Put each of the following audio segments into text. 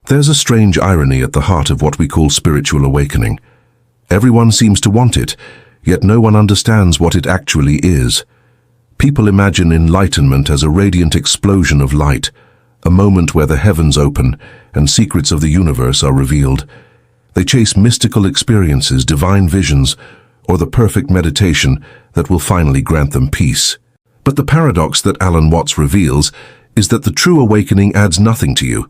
There's a strange irony at the heart of what we call spiritual awakening. Everyone seems to want it, yet no one understands what it actually is. People imagine enlightenment as a radiant explosion of light, a moment where the heavens open and secrets of the universe are revealed. They chase mystical experiences, divine visions, or the perfect meditation that will finally grant them peace. But the paradox that Alan Watts reveals is that the true awakening adds nothing to you.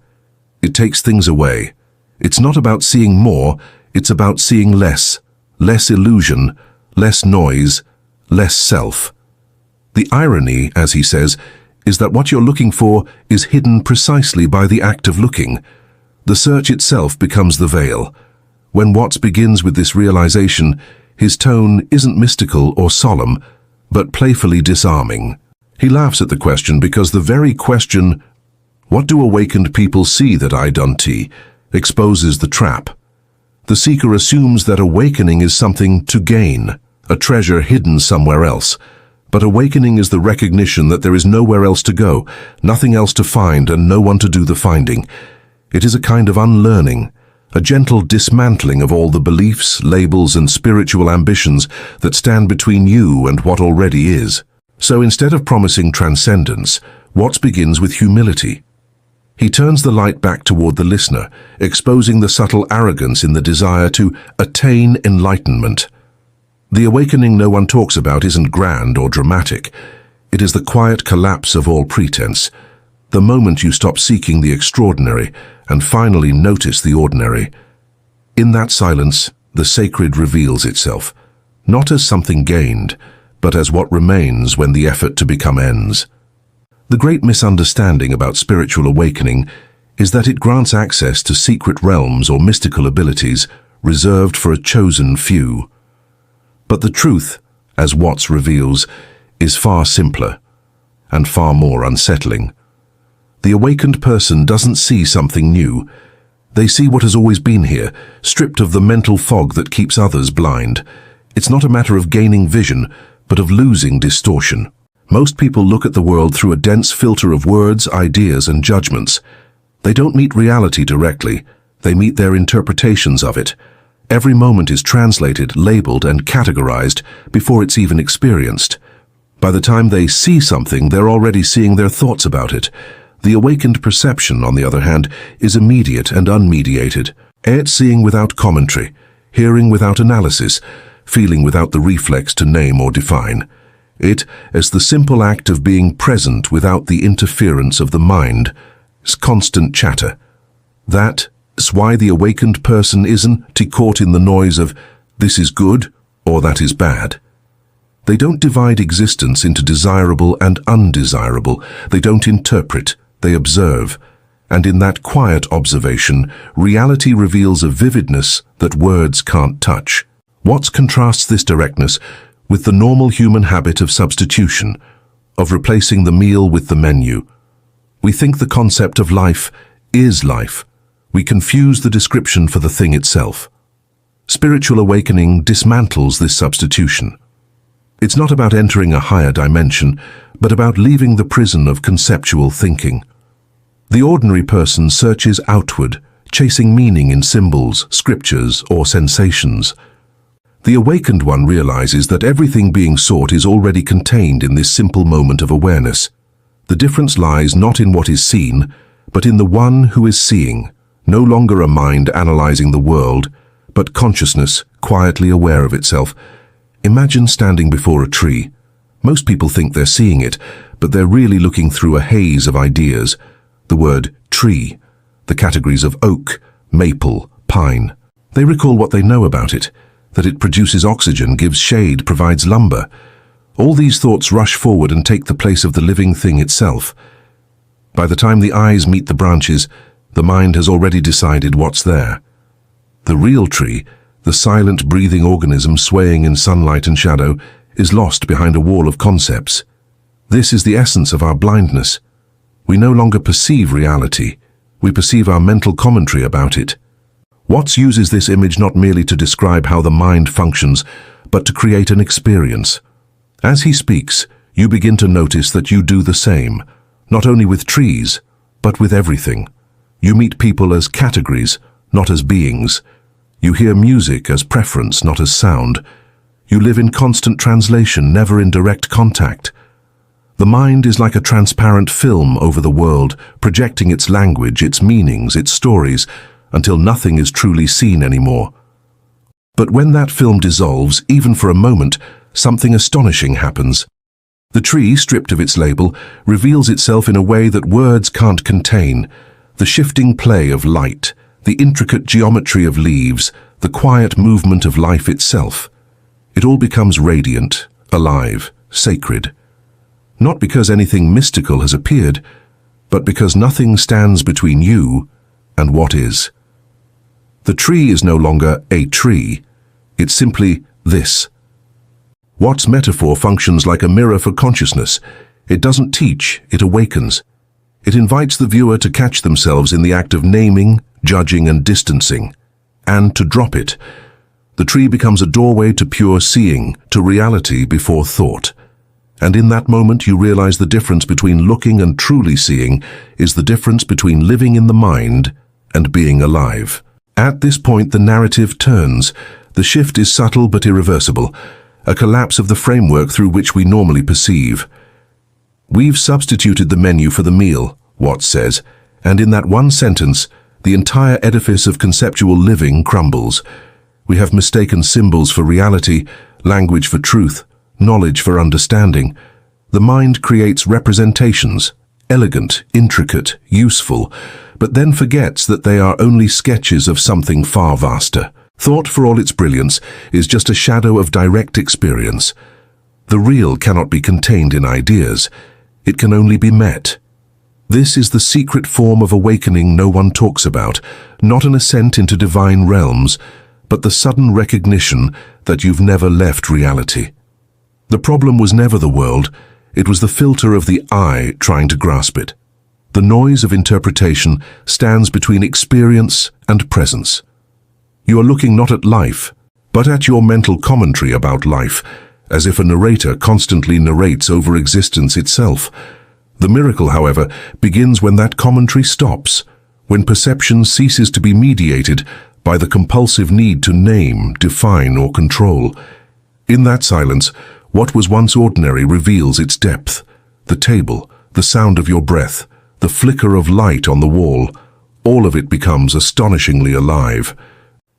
It takes things away. It's not about seeing more, it's about seeing less. Less illusion, less noise, less self. The irony, as he says, is that what you're looking for is hidden precisely by the act of looking. The search itself becomes the veil. When Watts begins with this realization, his tone isn't mystical or solemn, but playfully disarming. He laughs at the question because the very question, "What do awakened people see that I don't?" exposes the trap. The seeker assumes that awakening is something to gain, a treasure hidden somewhere else. But awakening is the recognition that there is nowhere else to go, nothing else to find, and no one to do the finding. It is a kind of unlearning, a gentle dismantling of all the beliefs, labels, and spiritual ambitions that stand between you and what already is. So instead of promising transcendence, Watts begins with humility. He turns the light back toward the listener, exposing the subtle arrogance in the desire to attain enlightenment. The awakening no one talks about isn't grand or dramatic. It is the quiet collapse of all pretense, the moment you stop seeking the extraordinary and finally notice the ordinary. In that silence, the sacred reveals itself, not as something gained, but as what remains when the effort to become ends. The great misunderstanding about spiritual awakening is that it grants access to secret realms or mystical abilities reserved for a chosen few. But the truth, as Watts reveals, is far simpler and far more unsettling. The awakened person doesn't see something new. They see what has always been here, stripped of the mental fog that keeps others blind. It's not a matter of gaining vision, but of losing distortion. Most people look at the world through a dense filter of words, ideas, and judgments. They don't meet reality directly. They meet their interpretations of it. Every moment is translated, labeled, and categorized before it's even experienced. By the time they see something, they're already seeing their thoughts about it. The awakened perception, on the other hand, is immediate and unmediated. It's seeing without commentary, hearing without analysis, feeling without the reflex to name or define. It is the simple act of being present without the interference of the mind. It's constant chatter. That is why the awakened person isn't caught in the noise of this is good or that is bad. They don't divide existence into desirable and undesirable. They don't interpret, they observe. And in that quiet observation, reality reveals a vividness that words can't touch. Watts contrasts this directness with the normal human habit of substitution, of replacing the meal with the menu. We think the concept of life is life. We confuse the description for the thing itself. Spiritual awakening dismantles this substitution. It's not about entering a higher dimension, but about leaving the prison of conceptual thinking. The ordinary person searches outward, chasing meaning in symbols, scriptures, or sensations. The awakened one realizes that everything being sought is already contained in this simple moment of awareness. The difference lies not in what is seen, but in the one who is seeing. No longer a mind analyzing the world, but consciousness quietly aware of itself. Imagine standing before a tree. Most people think they're seeing it, but they're really looking through a haze of ideas. The word tree, the categories of oak, maple, pine. They recall what they know about it, that it produces oxygen, gives shade, provides lumber. All these thoughts rush forward and take the place of the living thing itself. By the time the eyes meet the branches, the mind has already decided what's there. The real tree, the silent, breathing organism swaying in sunlight and shadow, is lost behind a wall of concepts. This is the essence of our blindness. We no longer perceive reality. We perceive our mental commentary about it. Watts uses this image not merely to describe how the mind functions, but to create an experience. As he speaks, you begin to notice that you do the same, not only with trees, but with everything. You meet people as categories, not as beings. You hear music as preference, not as sound. You live in constant translation, never in direct contact. The mind is like a transparent film over the world, projecting its language, its meanings, its stories, until nothing is truly seen anymore. But when that film dissolves, even for a moment, something astonishing happens. The tree, stripped of its label, reveals itself in a way that words can't contain. The shifting play of light, the intricate geometry of leaves, the quiet movement of life itself. It all becomes radiant, alive, sacred. Not because anything mystical has appeared, but because nothing stands between you and what is. The tree is no longer a tree. It's simply this. Watt's metaphor functions like a mirror for consciousness. It doesn't teach, it awakens. It invites the viewer to catch themselves in the act of naming, judging and distancing, and to drop it. The tree becomes a doorway to pure seeing, to reality before thought. And in that moment you realize the difference between looking and truly seeing is the difference between living in the mind and being alive. At this point the narrative turns. The shift is subtle but irreversible, a collapse of the framework through which we normally perceive. We've substituted the menu for the meal, Watt says, and in that one sentence, the entire edifice of conceptual living crumbles. We have mistaken symbols for reality, language for truth, knowledge for understanding. The mind creates representations, elegant, intricate, useful, but then forgets that they are only sketches of something far vaster. Thought, for all its brilliance, is just a shadow of direct experience. The real cannot be contained in ideas. It can only be met. This is the secret form of awakening no one talks about, not an ascent into divine realms, but the sudden recognition that you've never left reality. The problem was never the world, it was the filter of the I trying to grasp it. The noise of interpretation stands between experience and presence. You are looking not at life, but at your mental commentary about life, as if a narrator constantly narrates over existence itself. The miracle, however, begins when that commentary stops, when perception ceases to be mediated by the compulsive need to name, define, or control. In that silence, what was once ordinary reveals its depth. The table, the sound of your breath, the flicker of light on the wall, all of it becomes astonishingly alive.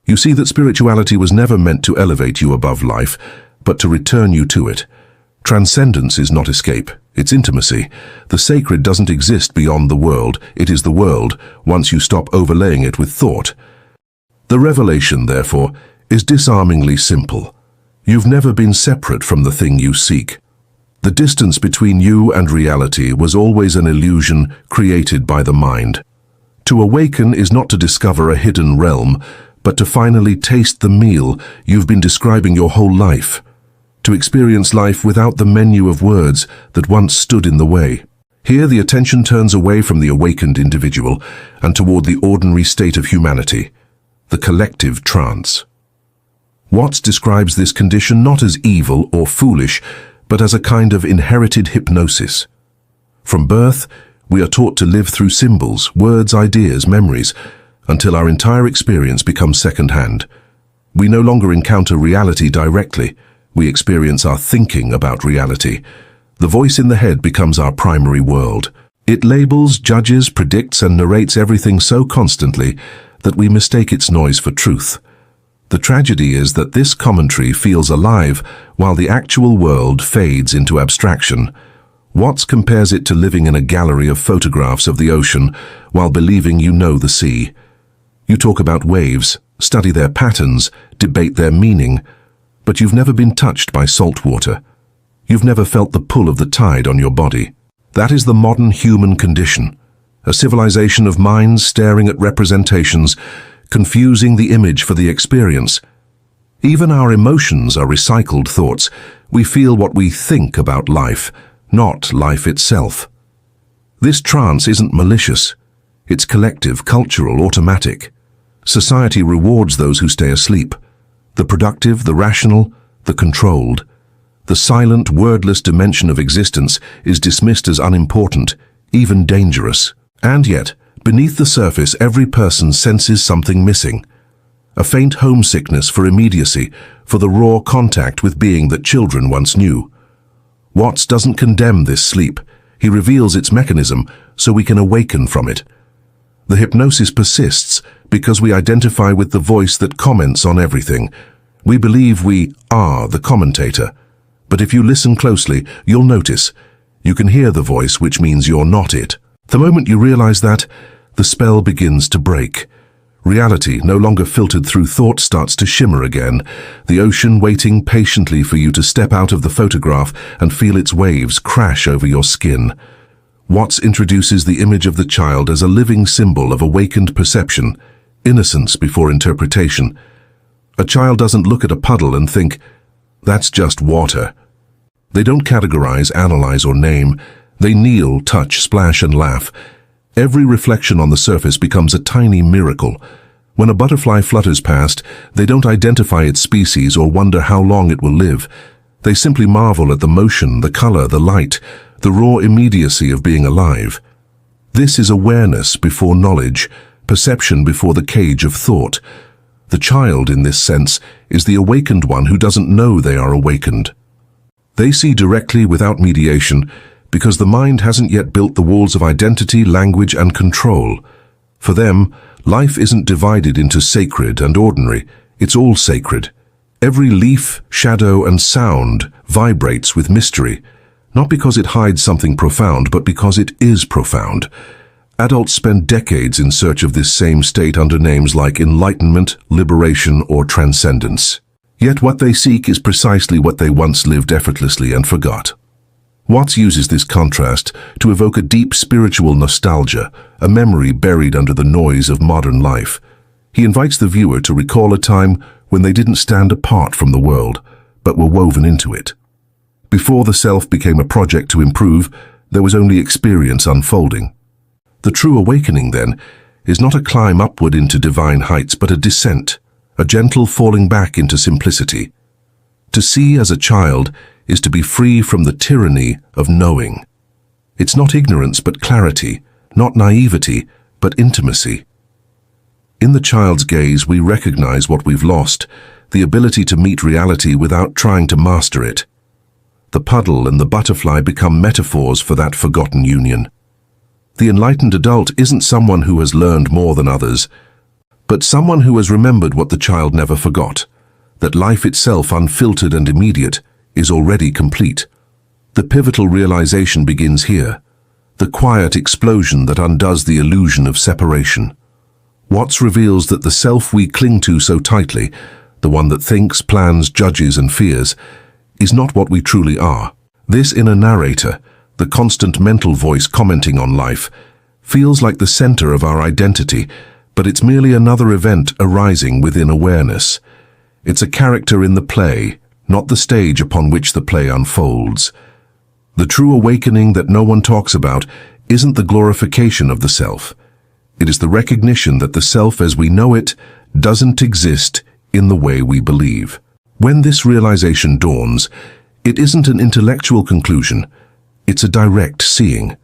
You see that spirituality was never meant to elevate you above life, but to return you to it. Transcendence is not escape, it's intimacy. The sacred doesn't exist beyond the world, it is the world once you stop overlaying it with thought. The revelation, therefore, is disarmingly simple. You've never been separate from the thing you seek. The distance between you and reality was always an illusion created by the mind. To awaken is not to discover a hidden realm, but to finally taste the meal you've been describing your whole life. To experience life without the menu of words that once stood in the way. Here the attention turns away from the awakened individual and toward the ordinary state of humanity, the collective trance. Watts describes this condition not as evil or foolish, but as a kind of inherited hypnosis. From birth, we are taught to live through symbols, words, ideas, memories, until our entire experience becomes second-hand. We no longer encounter reality directly. We experience our thinking about reality. The voice in the head becomes our primary world. It labels, judges, predicts, and narrates everything so constantly that we mistake its noise for truth. The tragedy is that this commentary feels alive while the actual world fades into abstraction. Watts compares it to living in a gallery of photographs of the ocean while believing you know the sea. You talk about waves, study their patterns, debate their meaning, but you've never been touched by salt water. You've never felt the pull of the tide on your body. That is the modern human condition, a civilization of minds staring at representations, confusing the image for the experience. Even our emotions are recycled thoughts. We feel what we think about life, not life itself. This trance isn't malicious. It's collective, cultural, automatic. Society rewards those who stay asleep. The productive, the rational, the controlled. The silent, wordless dimension of existence is dismissed as unimportant, even dangerous. And yet, Beneath the surface, every person senses something missing. A faint homesickness for immediacy, for the raw contact with being that children once knew. Watts doesn't condemn this sleep. He reveals its mechanism so we can awaken from it. The hypnosis persists because we identify with the voice that comments on everything. We believe we are the commentator. But if you listen closely, you'll notice. You can hear the voice, which means you're not it. The moment you realize that, the spell begins to break. Reality, no longer filtered through thought, starts to shimmer again, the ocean waiting patiently for you to step out of the photograph and feel its waves crash over your skin. Watts introduces the image of the child as a living symbol of awakened perception, innocence before interpretation. A child doesn't look at a puddle and think, "That's just water." They don't categorize, analyze, or name. They kneel, touch, splash, and laugh. Every reflection on the surface becomes a tiny miracle. When a butterfly flutters past, they don't identify its species or wonder how long it will live. They simply marvel at the motion, the color, the light, the raw immediacy of being alive. This is awareness before knowledge, perception before the cage of thought. The child, in this sense, is the awakened one who doesn't know they are awakened. They see directly without mediation, because the mind hasn't yet built the walls of identity, language, and control. For them, life isn't divided into sacred and ordinary. It's all sacred. Every leaf, shadow, and sound vibrates with mystery, not because it hides something profound, but because it is profound. Adults spend decades in search of this same state under names like enlightenment, liberation, or transcendence. Yet what they seek is precisely what they once lived effortlessly and forgot. Watts uses this contrast to evoke a deep spiritual nostalgia, a memory buried under the noise of modern life. He invites the viewer to recall a time when they didn't stand apart from the world, but were woven into it. Before the self became a project to improve, there was only experience unfolding. The true awakening, then, is not a climb upward into divine heights, but a descent, a gentle falling back into simplicity. To see as a child is to be free from the tyranny of knowing. It's not ignorance but clarity, not naivety but intimacy. In the child's gaze we recognize what we've lost, the ability to meet reality without trying to master it. The puddle and the butterfly become metaphors for that forgotten union. The enlightened adult isn't someone who has learned more than others, but someone who has remembered what the child never forgot, that life itself, unfiltered and immediate, is already complete. The pivotal realization begins here, the quiet explosion that undoes the illusion of separation. Watts reveals that the self we cling to so tightly, the one that thinks, plans, judges, and fears, is not what we truly are. This inner narrator, the constant mental voice commenting on life, feels like the center of our identity, but it's merely another event arising within awareness. It's a character in the play, not the stage upon which the play unfolds. The true awakening that no one talks about isn't the glorification of the self. It is the recognition that the self as we know it doesn't exist in the way we believe. When this realization dawns, it isn't an intellectual conclusion, it's a direct seeing.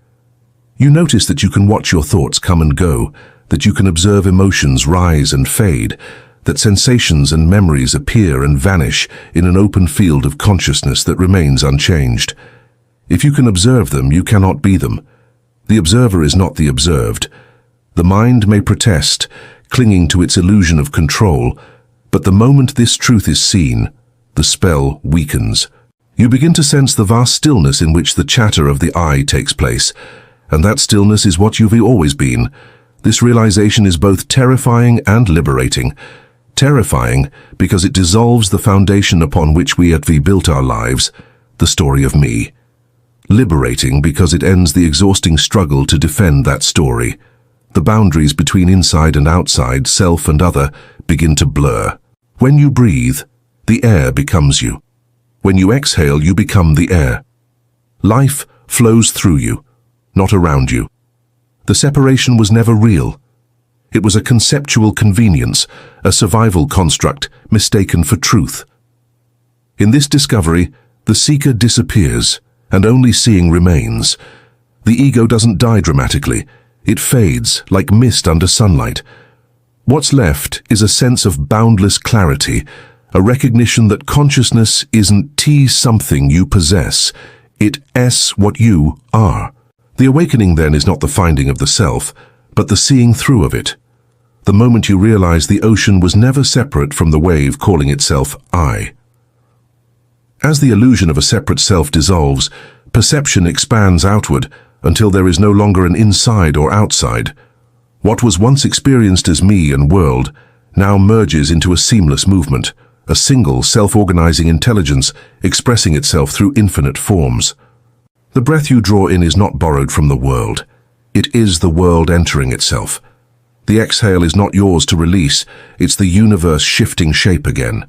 You notice that you can watch your thoughts come and go, that you can observe emotions rise and fade, that sensations and memories appear and vanish in an open field of consciousness that remains unchanged. If you can observe them, you cannot be them. The observer is not the observed. The mind may protest, clinging to its illusion of control, but the moment this truth is seen, the spell weakens. You begin to sense the vast stillness in which the chatter of the I takes place, and that stillness is what you've always been. This realization is both terrifying and liberating. Terrifying because it dissolves the foundation upon which we have built our lives, the story of me. Liberating because it ends the exhausting struggle to defend that story. The boundaries between inside and outside, self and other, begin to blur. When you breathe, the air becomes you. When you exhale, you become the air. Life flows through you, not around you. The separation was never real. It was a conceptual convenience, a survival construct mistaken for truth. In this discovery, the seeker disappears, and only seeing remains. The ego doesn't die dramatically. It fades like mist under sunlight. What's left is a sense of boundless clarity, a recognition that consciousness isn't something you possess, it's what you are. The awakening then is not the finding of the self, but the seeing through of it. The moment you realize the ocean was never separate from the wave calling itself I. As the illusion of a separate self dissolves, perception expands outward until there is no longer an inside or outside. What was once experienced as me and world now merges into a seamless movement, a single self-organizing intelligence expressing itself through infinite forms. The breath you draw in is not borrowed from the world. It is the world entering itself. The exhale is not yours to release, it's the universe shifting shape again.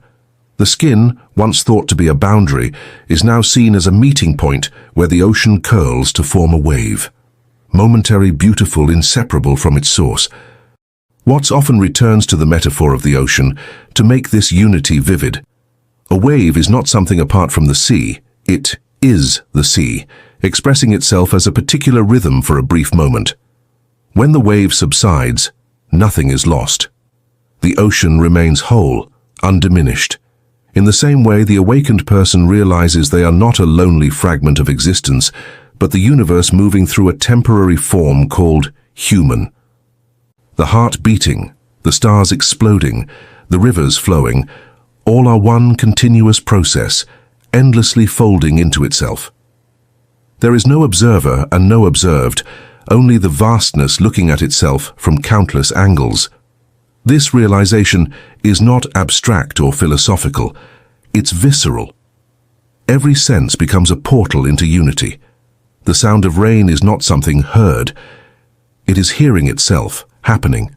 The skin, once thought to be a boundary, is now seen as a meeting point where the ocean curls to form a wave. Momentary, beautiful, inseparable from its source. Watts often returns to the metaphor of the ocean to make this unity vivid. A wave is not something apart from the sea, it is the sea, expressing itself as a particular rhythm for a brief moment. When the wave subsides, nothing is lost. The ocean remains whole, undiminished. In the same way, the awakened person realizes they are not a lonely fragment of existence, but the universe moving through a temporary form called human. The heart beating, the stars exploding, the rivers flowing, all are one continuous process, endlessly folding into itself. There is no observer and no observed, only the vastness looking at itself from countless angles. This realization is not abstract or philosophical, it's visceral. Every sense becomes a portal into unity. The sound of rain is not something heard, it is hearing itself, happening.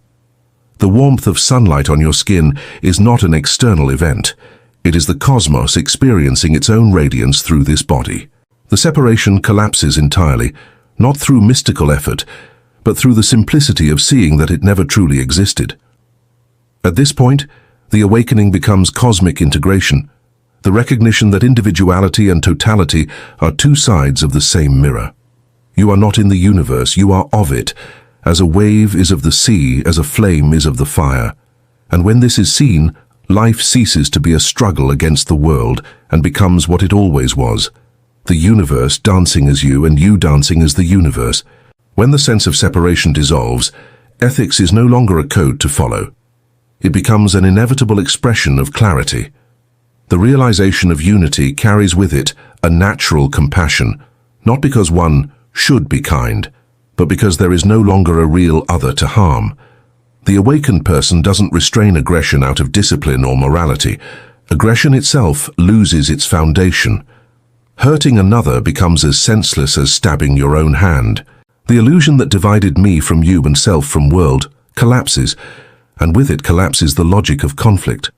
The warmth of sunlight on your skin is not an external event, it is the cosmos experiencing its own radiance through this body. The separation collapses entirely, not through mystical effort, but through the simplicity of seeing that it never truly existed. At this point, the awakening becomes cosmic integration, the recognition that individuality and totality are two sides of the same mirror. You are not in the universe, you are of it, as a wave is of the sea, as a flame is of the fire. And when this is seen, life ceases to be a struggle against the world and becomes what it always was, the universe dancing as you and you dancing as the universe. When the sense of separation dissolves, ethics is no longer a code to follow. It becomes an inevitable expression of clarity. The realization of unity carries with it a natural compassion, not because one should be kind, but because there is no longer a real other to harm. The awakened person doesn't restrain aggression out of discipline or morality. Aggression itself loses its foundation. Hurting another becomes as senseless as stabbing your own hand. The illusion that divided me from you and self from world collapses, and with it collapses the logic of conflict.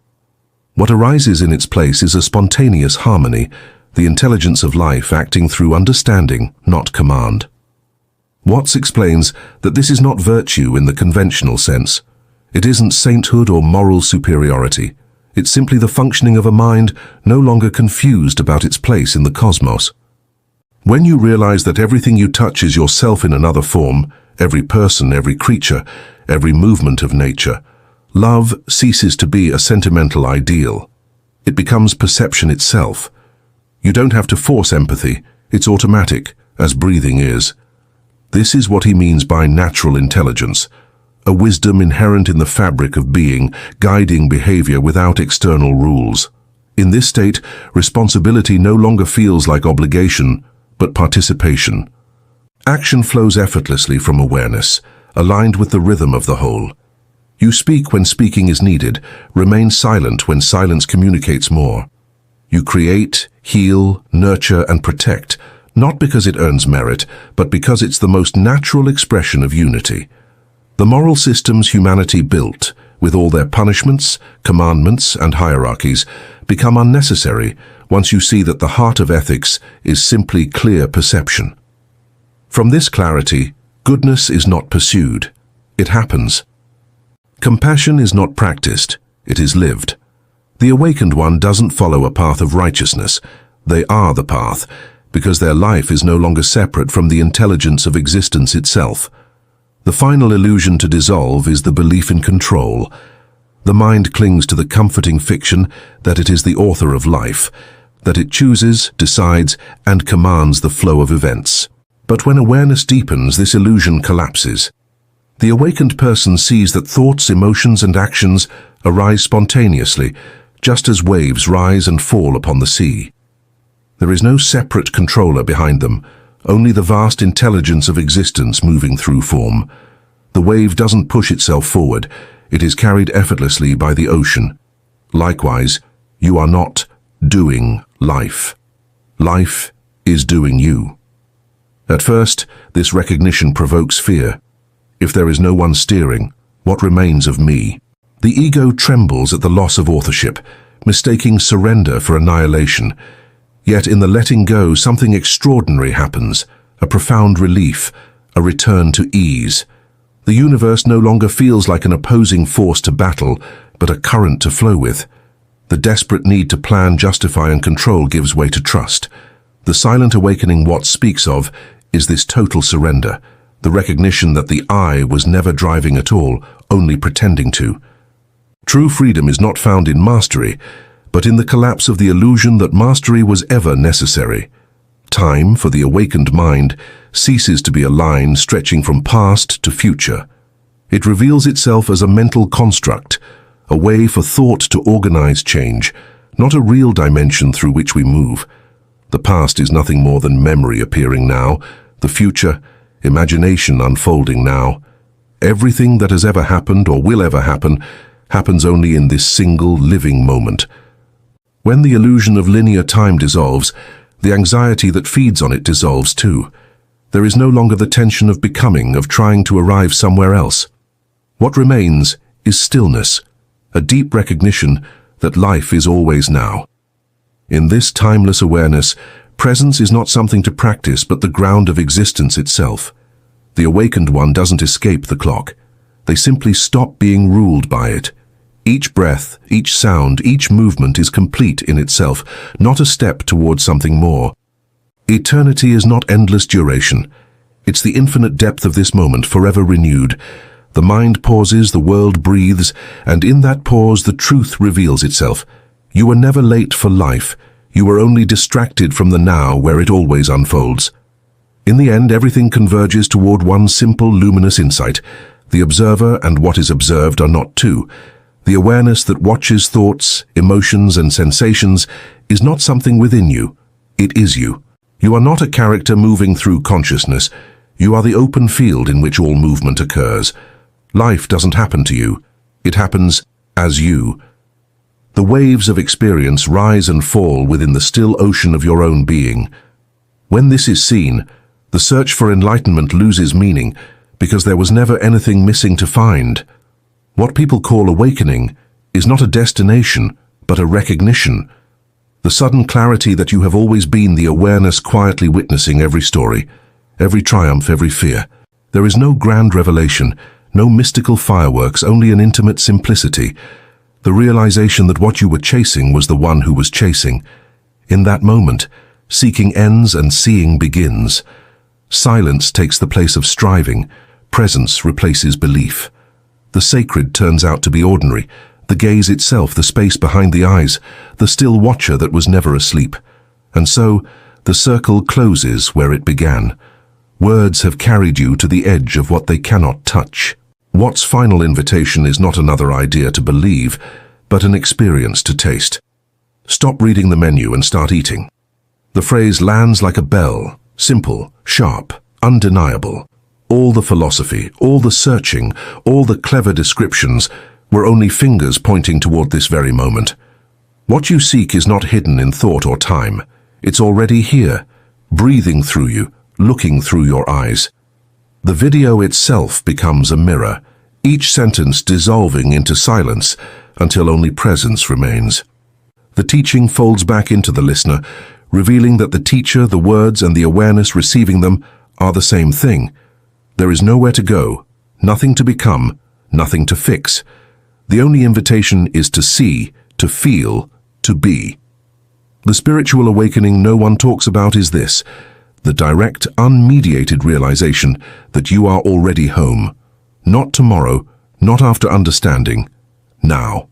What arises in its place is a spontaneous harmony, the intelligence of life acting through understanding, not command. Watts explains that this is not virtue in the conventional sense. It isn't sainthood or moral superiority. It's simply the functioning of a mind no longer confused about its place in the cosmos. When you realize that everything you touch is yourself in another form, every person, every creature, every movement of nature, love ceases to be a sentimental ideal. It becomes perception itself. You don't have to force empathy, it's automatic, as breathing is. This is what he means by natural intelligence, a wisdom inherent in the fabric of being, guiding behavior without external rules. In this state, responsibility no longer feels like obligation, but participation. Action flows effortlessly from awareness, aligned with the rhythm of the whole. You speak when speaking is needed, remain silent when silence communicates more. You create, heal, nurture, and protect, not because it earns merit, but because it's the most natural expression of unity. The moral systems humanity built, with all their punishments, commandments, and hierarchies, become unnecessary once you see that the heart of ethics is simply clear perception. From this clarity, goodness is not pursued, it happens. Compassion is not practiced, it is lived. The awakened one doesn't follow a path of righteousness, they are the path, because their life is no longer separate from the intelligence of existence itself. The final illusion to dissolve is the belief in control. The mind clings to the comforting fiction that it is the author of life, that it chooses, decides, and commands the flow of events. But when awareness deepens, this illusion collapses. The awakened person sees that thoughts, emotions, and actions arise spontaneously, just as waves rise and fall upon the sea. There is no separate controller behind them, only the vast intelligence of existence moving through form. The wave doesn't push itself forward, it is carried effortlessly by the ocean. Likewise, you are not doing life. Life is doing you. At first, this recognition provokes fear. If there is no one steering, what remains of me? The ego trembles at the loss of authorship, mistaking surrender for annihilation. Yet in the letting go, something extraordinary happens, a profound relief, a return to ease. The universe no longer feels like an opposing force to battle, but a current to flow with. The desperate need to plan, justify, and control gives way to trust. The silent awakening Watts speaks of is this total surrender, the recognition that the I was never driving at all, only pretending to. True freedom is not found in mastery, but in the collapse of the illusion that mastery was ever necessary. Time, for the awakened mind, ceases to be a line stretching from past to future. It reveals itself as a mental construct, a way for thought to organize change, not a real dimension through which we move. The past is nothing more than memory appearing now, the future, imagination unfolding now. Everything that has ever happened or will ever happen happens only in this single living moment. When the illusion of linear time dissolves, the anxiety that feeds on it dissolves too. There is no longer the tension of becoming, of trying to arrive somewhere else. What remains is stillness, a deep recognition that life is always now. In this timeless awareness, presence is not something to practice but the ground of existence itself. The awakened one doesn't escape the clock. They simply stop being ruled by it. Each breath, each sound, each movement is complete in itself, not a step towards something more. Eternity is not endless duration. It's the infinite depth of this moment, forever renewed. The mind pauses, the world breathes, and in that pause the truth reveals itself. You were never late for life. You were only distracted from the now where it always unfolds. In the end, everything converges toward one simple, luminous insight. The observer and what is observed are not two. The awareness that watches thoughts, emotions, and sensations is not something within you. It is you. You are not a character moving through consciousness. You are the open field in which all movement occurs. Life doesn't happen to you. It happens as you. The waves of experience rise and fall within the still ocean of your own being. When this is seen, the search for enlightenment loses meaning because there was never anything missing to find. What people call awakening is not a destination, but a recognition. The sudden clarity that you have always been, the awareness quietly witnessing every story, every triumph, every fear. There is no grand revelation, no mystical fireworks, only an intimate simplicity. The realization that what you were chasing was the one who was chasing. In that moment, seeking ends and seeing begins. Silence takes the place of striving. Presence replaces belief. The sacred turns out to be ordinary, the gaze itself, the space behind the eyes, the still watcher that was never asleep. And so, the circle closes where it began. Words have carried you to the edge of what they cannot touch. Watts' final invitation is not another idea to believe, but an experience to taste. Stop reading the menu and start eating. The phrase lands like a bell, simple, sharp, undeniable. All the philosophy, all the searching, all the clever descriptions were only fingers pointing toward this very moment. What you seek is not hidden in thought or time. It's already here, breathing through you, looking through your eyes. The video itself becomes a mirror, each sentence dissolving into silence until only presence remains. The teaching folds back into the listener, revealing that the teacher, the words, and the awareness receiving them are the same thing. There is nowhere to go, nothing to become, nothing to fix. The only invitation is to see, to feel, to be. The spiritual awakening no one talks about is this: the direct, unmediated realization that you are already home. Not tomorrow, not after understanding, now.